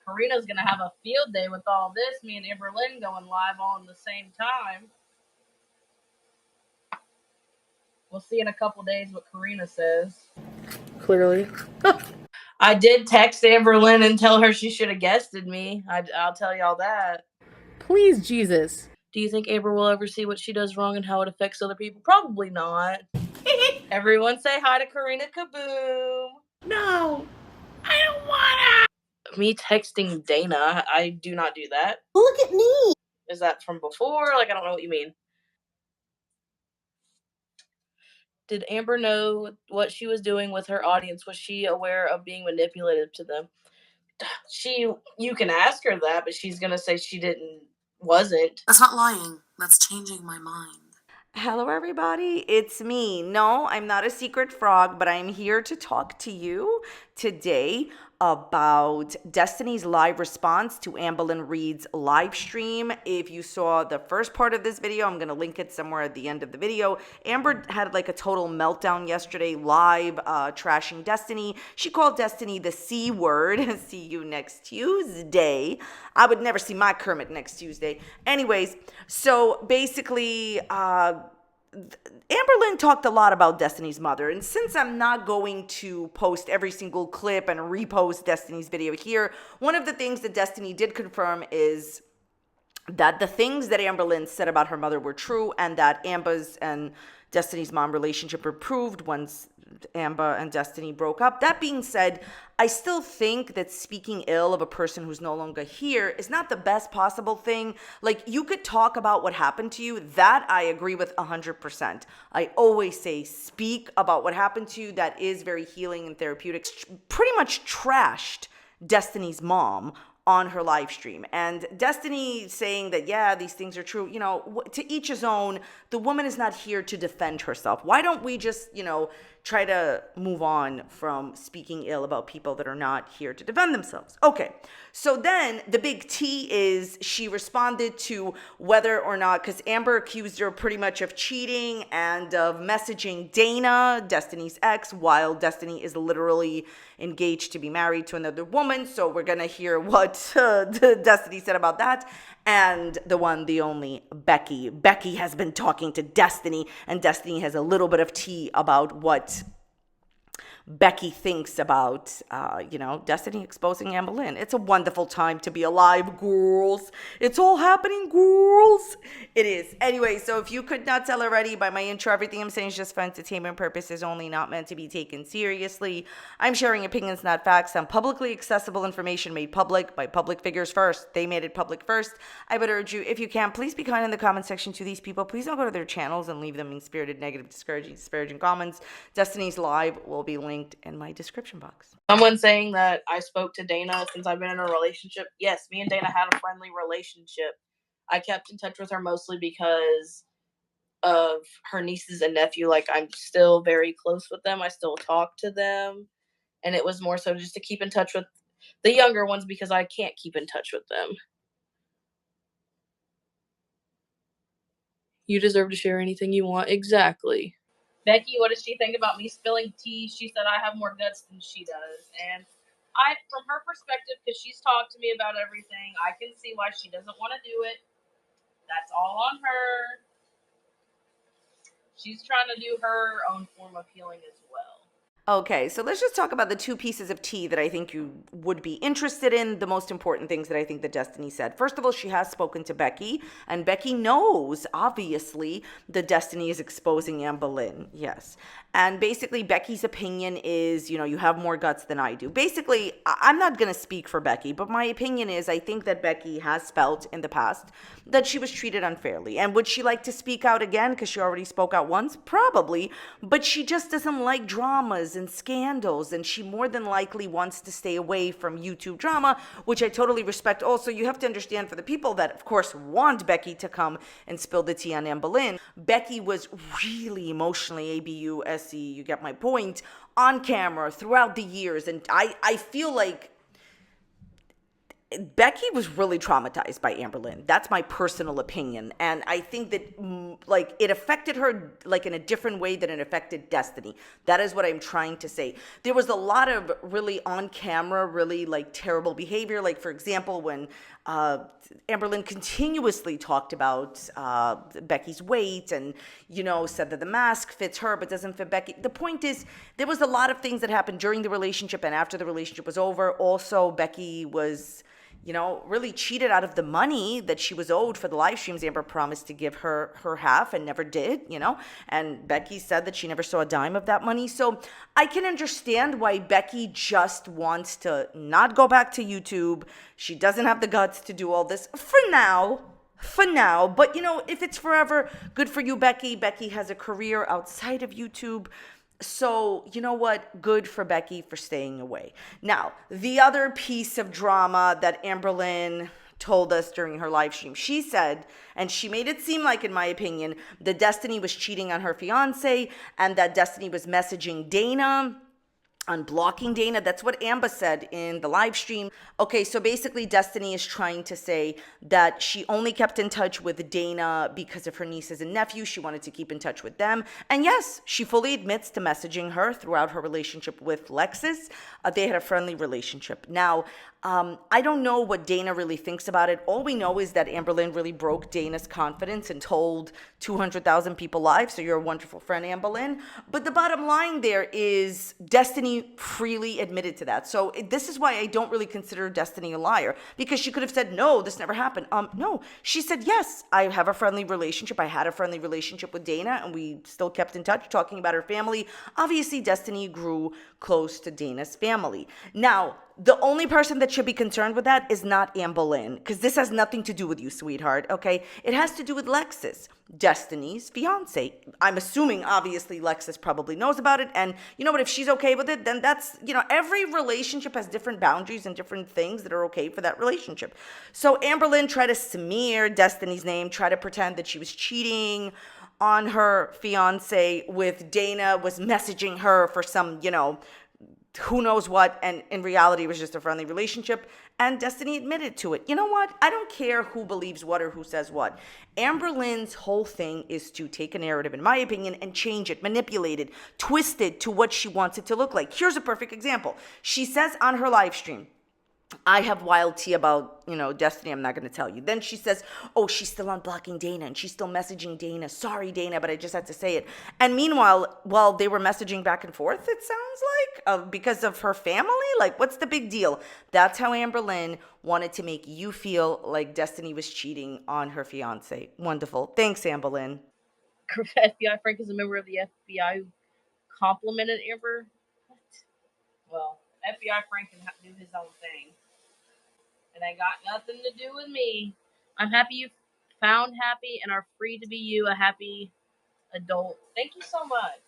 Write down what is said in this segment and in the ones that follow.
Karina's going to have a field day with all this. Me and Amber Lynn going live all in the same time. We'll see in a couple days what Karina says. Clearly. I did text Amber Lynn and tell her she should have guested me. I'll tell y'all that. Please, Jesus. Do you think Amber will ever see what she does wrong and how it affects other people? Probably not. Everyone say hi to Karina Kaboom. No, I don't wanna. Me texting Dana, I do not do that. Look at me. Is that from before? Like, I don't know what you mean. Did Amber know what she was doing with her audience? Was she aware of being manipulative to them? You can ask her that, but she's gonna say she wasn't. That's not lying. That's changing my mind. Hello, everybody. It's me. No, I'm not a secret frog, but I'm here to talk to you today about Destiny's live response to Amberlynn Reed's live stream. If you saw the first part of this video, I'm going to link it somewhere at the end of the video. Amber had like a total meltdown yesterday live, trashing Destiny. She called Destiny the C word. See you next Tuesday. I would never see my Kermit next Tuesday. Anyways, so basically, Amberlynn talked a lot about Destiny's mother, and since I'm not going to post every single clip and repost Destiny's video here, one of the things that Destiny did confirm is that the things that Amberlynn said about her mother were true, and that Amber's and Destiny's mom relationship improved once Amber and Destiny broke up. That being said, I still think that speaking ill of a person who's no longer here is not the best possible thing. Like, you could talk about what happened to you. That I agree with 100%. I always say speak about what happened to you. That is very healing and therapeutic. Pretty much trashed Destiny's mom on her live stream. And Destiny saying that, yeah, these things are true, you know, to each his own. The woman is not here to defend herself. Why don't we just, try to move on from speaking ill about people that are not here to defend themselves? Okay, so then the big T is she responded to whether or not, because Amber accused her pretty much of cheating and of messaging Dana, Destiny's ex, while Destiny is literally engaged to be married to another woman. So we're going to hear what Destiny said about that. And the one, the only, Becky. Becky has been talking to Destiny, and Destiny has a little bit of tea about what Becky thinks about, Destiny exposing Amberlynn. It's a wonderful time to be alive, girls. It's all happening, girls. It is. Anyway, so if you could not tell already by my intro, everything I'm saying is just for entertainment purposes only, not meant to be taken seriously. I'm sharing opinions, not facts, on publicly accessible information made public by public figures first. They made it public first. I would urge you, if you can, please be kind in the comment section to these people. Please don't go to their channels and leave them mean-spirited, negative, disparaging comments. Destiny's live will be linked in my description box. Someone saying that I spoke to Dana since I've been in a relationship. Yes, me and Dana had a friendly relationship. I kept in touch with her mostly because of her nieces and nephew. Like, I'm still very close with them. I still talk to them. And it was more so just to keep in touch with the younger ones because I can't keep in touch with them. You deserve to share anything you want. Exactly. Becky, what does she think about me spilling tea? She said I have more guts than she does. And from her perspective, because she's talked to me about everything, I can see why she doesn't want to do it. That's all on her. She's trying to do her own form of healing as well. Okay, so let's just talk about the two pieces of tea that I think you would be interested in, the most important things that I think that Destiny said. First of all, she has spoken to Becky, and Becky knows, obviously, that Destiny is exposing Amberlynn. Yes. And basically, Becky's opinion is, you have more guts than I do. Basically, I'm not going to speak for Becky, but my opinion is I think that Becky has felt in the past that she was treated unfairly. And would she like to speak out again because she already spoke out once? Probably. But she just doesn't like dramas and scandals, and she more than likely wants to stay away from YouTube drama, which I totally respect. Also, you have to understand, for the people that, of course, want Becky to come and spill the tea on Amberlynn, Becky was really emotionally ABU-SE, you get my point, on camera throughout the years, and I feel like Becky was really traumatized by Amberlynn. That's my personal opinion. And I think that like it affected her like in a different way than it affected Destiny. That is what I'm trying to say. There was a lot of really on camera, really like terrible behavior. Like for example, when Amberlynn continuously talked about Becky's weight and, you know, said that the mask fits her but doesn't fit Becky. The point is, there was a lot of things that happened during the relationship and after the relationship was over. Also, Becky was, you know, really cheated out of the money that she was owed for the live streams. Amber promised to give her half and never did, you know, and Becky said that she never saw a dime of that money. So I can understand why Becky just wants to not go back to YouTube. She doesn't have the guts to do all this for now. But you know, if it's forever, good for you, Becky. Becky has a career outside of YouTube. So, you know what? Good for Becky for staying away. Now, the other piece of drama that Amberlynn told us during her live stream, she said, and she made it seem like, in my opinion, that Destiny was cheating on her fiance and that Destiny was messaging Dana, unblocking Dana. That's what Amber said in the live stream. Okay, so basically Destiny is trying to say that she only kept in touch with Dana because of her nieces and nephews. She wanted to keep in touch with them. And yes, she fully admits to messaging her throughout her relationship with Lexus. They had a friendly relationship. Now, I don't know what Dana really thinks about it. All we know is that Amberlynn really broke Dana's confidence and told 200,000 people live. So you're a wonderful friend, Amberlynn. But the bottom line there is Destiny freely admitted to that. So this is why I don't really consider Destiny a liar, because she could have said, no, this never happened. No, she said, yes, I have a friendly relationship. I had a friendly relationship with Dana and we still kept in touch talking about her family. Obviously, Destiny grew close to Dana's family. Now, the only person that should be concerned with that is not Amberlynn, because this has nothing to do with you, sweetheart, okay? It has to do with Lexus, Destiny's fiance. I'm assuming, obviously, Lexus probably knows about it, and you know what, if she's okay with it, then that's, you know, every relationship has different boundaries and different things that are okay for that relationship. So Amberlynn tried to smear Destiny's name, try to pretend that she was cheating on her fiance with Dana, was messaging her for some, you know, who knows what, and in reality it was just a friendly relationship, and Destiny admitted to it. You know what? I don't care who believes what or who says what. Amberlynn's whole thing is to take a narrative, in my opinion, and change it, manipulate it, twist it to what she wants it to look like. Here's a perfect example. She says on her live stream, I have wild tea about, you know, Destiny. I'm not going to tell you. Then she says, oh, she's still unblocking Dana and she's still messaging Dana. Sorry, Dana, but I just had to say it. And meanwhile, while they were messaging back and forth, it sounds like, because of her family, like, what's the big deal? That's how Amberlynn wanted to make you feel like Destiny was cheating on her fiance. Wonderful. Thanks, Amberlynn. FBI Frank is a member of the FBI who complimented Amber. What? Well, FBI Frank can do his own thing. And they got nothing to do with me. I'm happy you found happy and are free to be you, a happy adult. Thank you so much.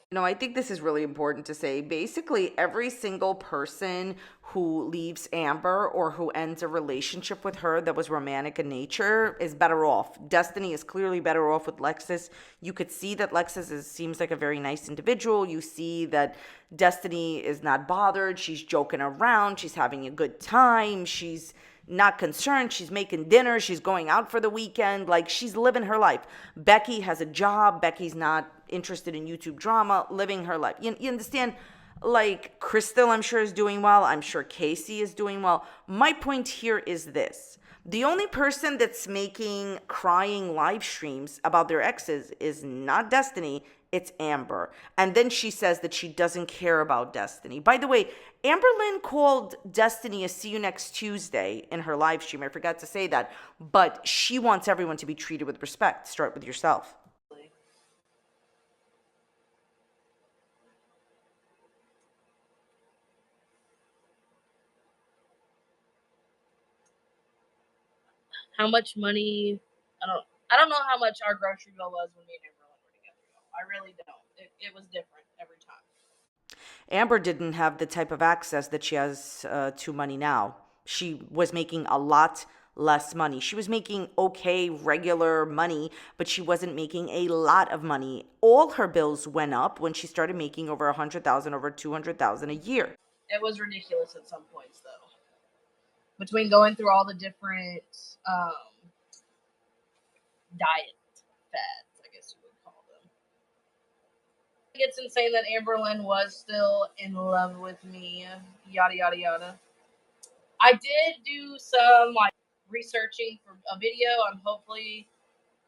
No, I think this is really important to say. Basically, every single person who leaves Amber or who ends a relationship with her that was romantic in nature is better off. Destiny is clearly better off with Lexus. You could see that Lexus seems like a very nice individual. You see that Destiny is not bothered. She's joking around. She's having a good time. She's not concerned. She's making dinner. She's going out for the weekend. Like, she's living her life. Becky has a job. Becky's not interested in YouTube drama, living her life. You understand? Like, Crystal, I'm sure, is doing well. I'm sure Casey is doing well. My point here is this. The only person that's making crying live streams about their exes is not Destiny, it's Amber. And then she says that she doesn't care about Destiny. By the way, Amberlynn called Destiny a see you next Tuesday in her live stream. I forgot to say that. But she wants everyone to be treated with respect. Start with yourself. How much money? I don't know how much our grocery bill was when me and Amber were together. I really don't. It was different every time. Amber didn't have the type of access that she has to money now. She was making a lot less money. She was making okay, regular money, but she wasn't making a lot of money. All her bills went up when she started making over $100,000, over $200,000 a year. It was ridiculous at some points, though. Between going through all the different diet fads, It's insane that Amberlynn was still in love with me. Yada yada yada. I did do some researching for a video. I'm hopefully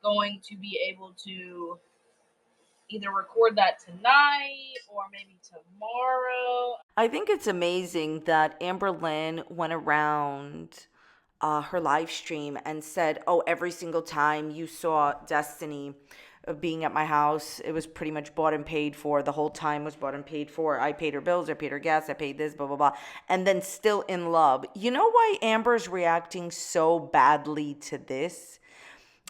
going to be able to either record that tonight or maybe tomorrow. I think it's amazing that Amber Lynn went around her live stream and said, "Oh, every single time you saw Destiny being at my house, it was pretty much bought and paid for. The whole time was bought and paid for. I paid her bills, I paid her gas, I paid this, blah, blah, blah." And then still in love. You know why Amber's reacting so badly to this?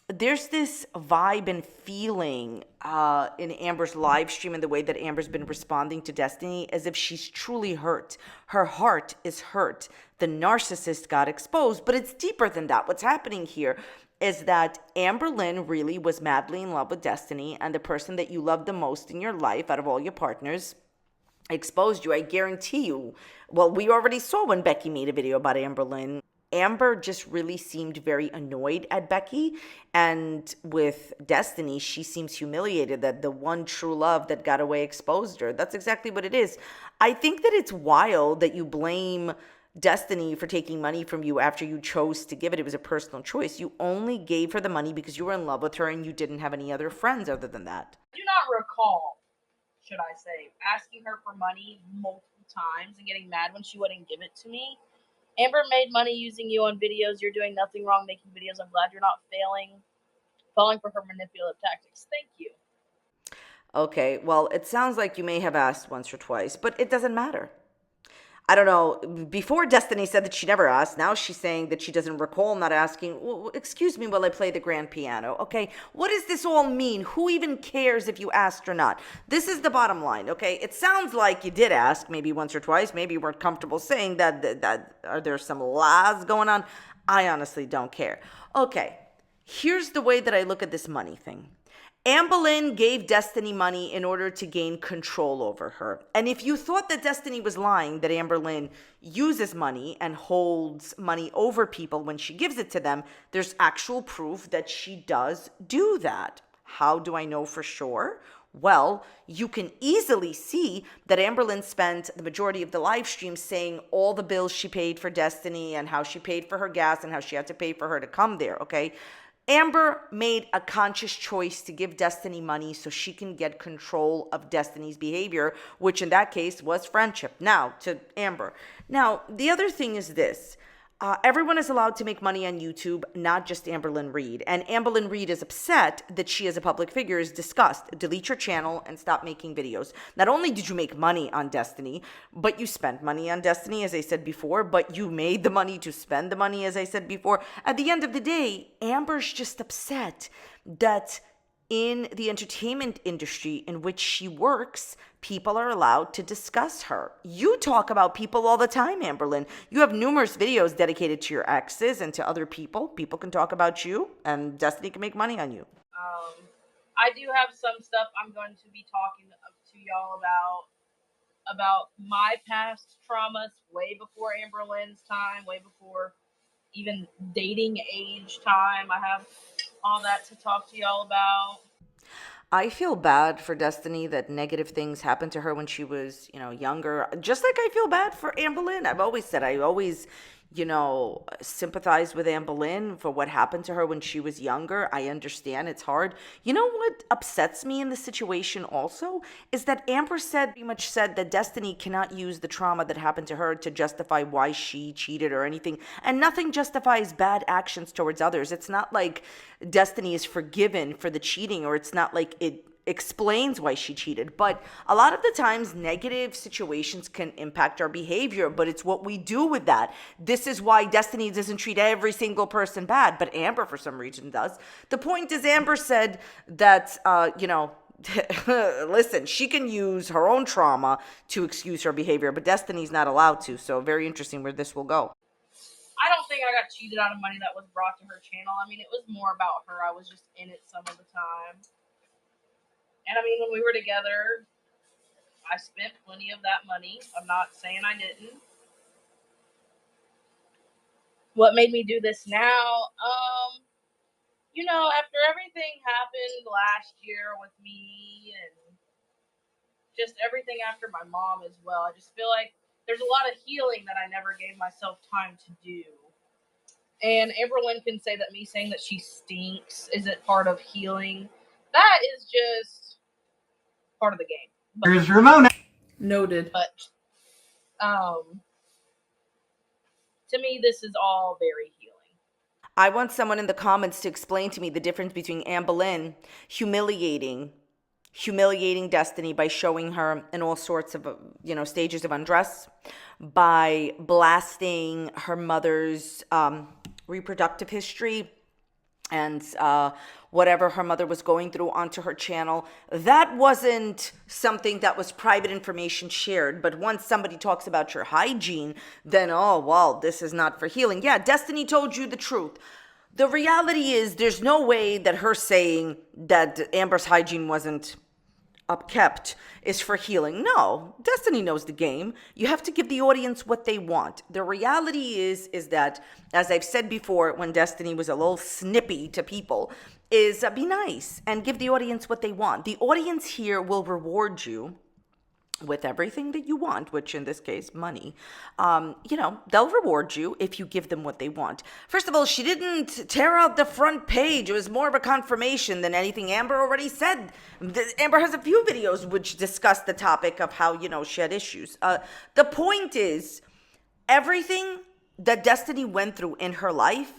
There's this vibe and feeling in Amber's live stream and the way that Amber's been responding to Destiny as if she's truly hurt. Her heart is hurt. The narcissist got exposed, but it's deeper than that. What's happening here is that Amber Lynn really was madly in love with Destiny, and the person that you love the most in your life out of all your partners exposed you. I guarantee you. Well, we already saw when Becky made a video about Amber Lynn. Amber just really seemed very annoyed at Becky, and with Destiny, she seems humiliated that the one true love that got away exposed her. That's exactly what it is. I think that it's wild that you blame Destiny for taking money from you after you chose to give it. It was a personal choice. You only gave her the money because you were in love with her and you didn't have any other friends other than that. I do not recall, should I say, asking her for money multiple times and getting mad when she wouldn't give it to me. Amber made money using you on videos. You're doing nothing wrong making videos. I'm glad you're not falling for her manipulative tactics. Thank you. Okay, well, it sounds like you may have asked once or twice, but it doesn't matter. I don't know. Before, Destiny said that she never asked. Now she's saying that she doesn't recall not asking. Well, excuse me while I play the grand piano. Okay, what does this all mean? Who even cares if you asked or not? This is the bottom line. Okay, it sounds like you did ask, maybe once or twice. Maybe you weren't comfortable saying that. Are there some lies going on? I honestly don't care. Okay, here's the way that I look at this money thing. Amber Lynn gave Destiny money in order to gain control over her. And if you thought that Destiny was lying, that Amber Lynn uses money and holds money over people when she gives it to them, there's actual proof that she does do that. How do I know for sure? Well, you can easily see that Amber Lynn spent the majority of the live stream saying all the bills she paid for Destiny and how she paid for her gas and how she had to pay for her to come there, okay? Amber made a conscious choice to give Destiny money so she can get control of Destiny's behavior, which in that case was friendship. Now, to Amber. Now, the other thing is this. Everyone is allowed to make money on YouTube, not just Amberlynn Reed. And Amberlynn Reed is upset that she, as a public figure, is discussed. Delete your channel and stop making videos. Not only did you make money on Destiny, but you spent money on Destiny, as I said before, but you made the money to spend the money, as I said before. At the end of the day, Amber's just upset that in the entertainment industry in which she works, people are allowed to discuss her. You talk about people all the time, Amberlynn. You have numerous videos dedicated to your exes and to other people. People can talk about you, and Destiny can make money on you. I do have some stuff I'm going to be talking to y'all about my past traumas way before Amberlynn's time, way before even dating age time. I have all that to talk to y'all about. I feel bad for Destiny that negative things happened to her when she was, younger. Just like I feel bad for Amberlynn. I've always said I always, sympathize with Amberlynn for what happened to her when she was younger. I understand it's hard. You know what upsets me in this situation also is that Amber pretty much said that Destiny cannot use the trauma that happened to her to justify why she cheated or anything. And nothing justifies bad actions towards others. It's not like Destiny is forgiven for the cheating, or it's not like it explains why she cheated. But a lot of the times negative situations can impact our behavior, but it's what we do with that. This is why Destiny doesn't treat every single person bad, but Amber for some reason does. The point is, Amber said that listen, she can use her own trauma to excuse her behavior, but Destiny's not allowed to. So very interesting where this will go. I don't think I got cheated out of money that was brought to her channel. I mean, it was more about her. I was just in it some of the time. And I mean, when we were together, I spent plenty of that money. I'm not saying I didn't. What made me do this now? After everything happened last year with me and just everything after my mom as well. I just feel like there's a lot of healing that I never gave myself time to do. And Amberlynn can say that me saying that she stinks isn't part of healing. That is just part of the game. Here's Ramona. Noted. But to me, this is all very healing. I want someone in the comments to explain to me the difference between Amberlynn humiliating Destiny by showing her in all sorts of, stages of undress, by blasting her mother's reproductive history and whatever her mother was going through onto her channel. That wasn't something that was private information shared. But once somebody talks about your hygiene, then, oh, well, this is not for healing. Yeah, Destiny told you the truth. The reality is there's no way that her saying that Amber's hygiene wasn't upkept is for healing. No, Destiny knows the game. You have to give the audience what they want. The reality is that, as I've said before, when Destiny was a little snippy to people, is be nice and give the audience what they want. The audience here will reward you with everything that you want, which in this case, money. They'll reward you if you give them what they want. First of all, she didn't tear out the front page. It was more of a confirmation than anything Amber already said. Amber has a few videos which discuss the topic of how, she had issues. The point is, everything that Destiny went through in her life,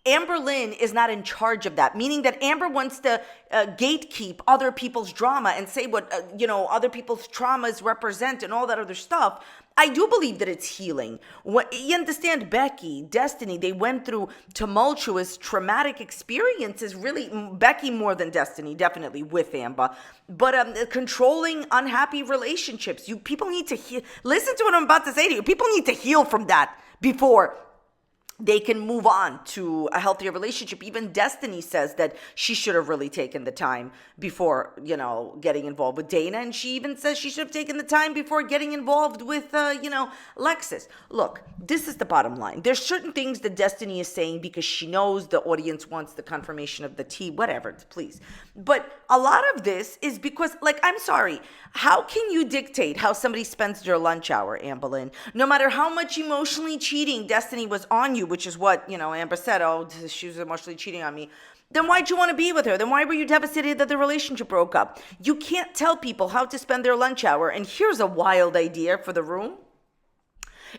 Amberlynn is not in charge of that, meaning that Amber wants to gatekeep other people's drama and say what, other people's traumas represent and all that other stuff. I do believe that it's healing. You understand, Becky, Destiny, they went through tumultuous, traumatic experiences, really, Becky more than Destiny, definitely with Amber, but controlling unhappy relationships. People need to heal. Listen to what I'm about to say to you. People need to heal from that before they can move on to a healthier relationship. Even Destiny says that she should have really taken the time before, getting involved with Dana. And she even says she should have taken the time before getting involved with, Lexus. Look, this is the bottom line. There's certain things that Destiny is saying because she knows the audience wants the confirmation of the tea, whatever, please. But a lot of this is because, I'm sorry, how can you dictate how somebody spends their lunch hour, Amberlynn? No matter how much emotionally cheating Destiny was on you, which is what, Amber said, oh, she was emotionally cheating on me. Then why'd you want to be with her? Then why were you devastated that the relationship broke up? You can't tell people how to spend their lunch hour. And here's a wild idea for the room.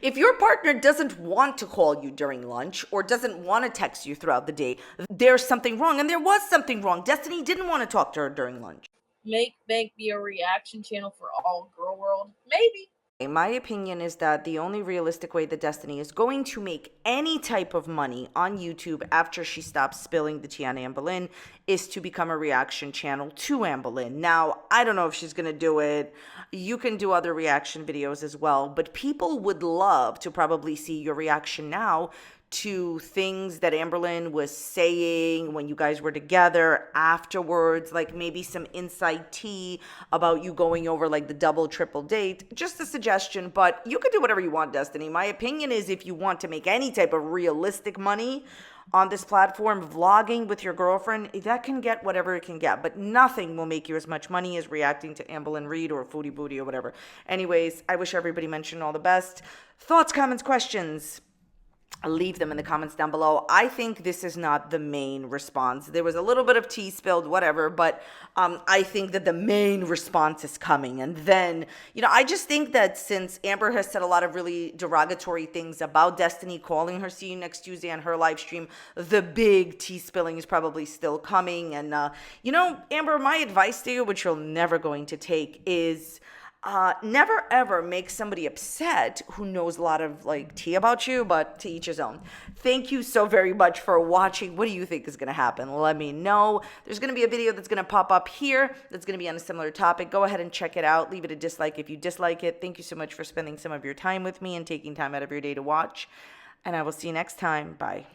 If your partner doesn't want to call you during lunch or doesn't want to text you throughout the day, there's something wrong. And there was something wrong. Destiny didn't want to talk to her during lunch. Make Bank be a reaction channel for all girl world? Maybe. My opinion is that the only realistic way that Destiny is going to make any type of money on YouTube after she stops spilling the tea on Amberlynn is to become a reaction channel to Amberlynn. Now, I don't know if she's going to do it. You can do other reaction videos as well, but people would love to probably see your reaction now to things that Amberlynn was saying when you guys were together afterwards, like maybe some inside tea about you going over like the double, triple date. Just a suggestion, but you can do whatever you want, Destiny. My opinion is if you want to make any type of realistic money on this platform, vlogging with your girlfriend, that can get whatever it can get, but nothing will make you as much money as reacting to Amberlynn Reed or Foodie Booty or whatever. Anyways, I wish everybody mentioned all the best. Thoughts, comments, questions? Leave them in the comments down below. I think this is not the main response. There was a little bit of tea spilled, whatever, but I think that the main response is coming. And then, I just think that since Amber has said a lot of really derogatory things about Destiny, calling her see you next Tuesday on her live stream, the big tea spilling is probably still coming. And, Amber, my advice to you, which you're never going to take, is never ever make somebody upset who knows a lot of tea about you, but to each his own. Thank you so very much for watching. What do you think is going to happen? Let me know. There's going to be a video that's going to pop up here that's going to be on a similar topic. Go ahead and check it out. Leave it a dislike if you dislike it. Thank you so much for spending some of your time with me and taking time out of your day to watch. And I will see you next time. Bye.